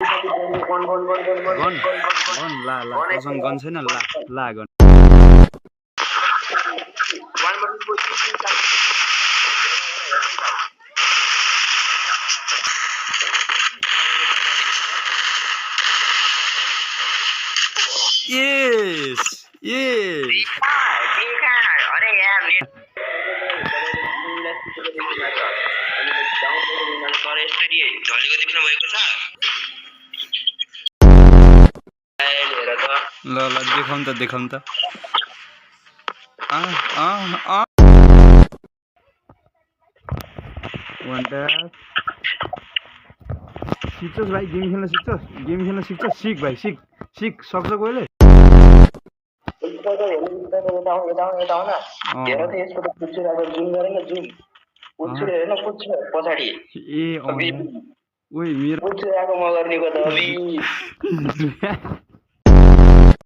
Gun gun ला ला तसँग गन छैन ला ला गन Yes! Yes! अरे यार ल ल देखाउँ त सिक्छस् भाइ गेम खेल्न सिक्छस् सिक भाइ सिक सक्छ कोहीले ए ओइ मेरो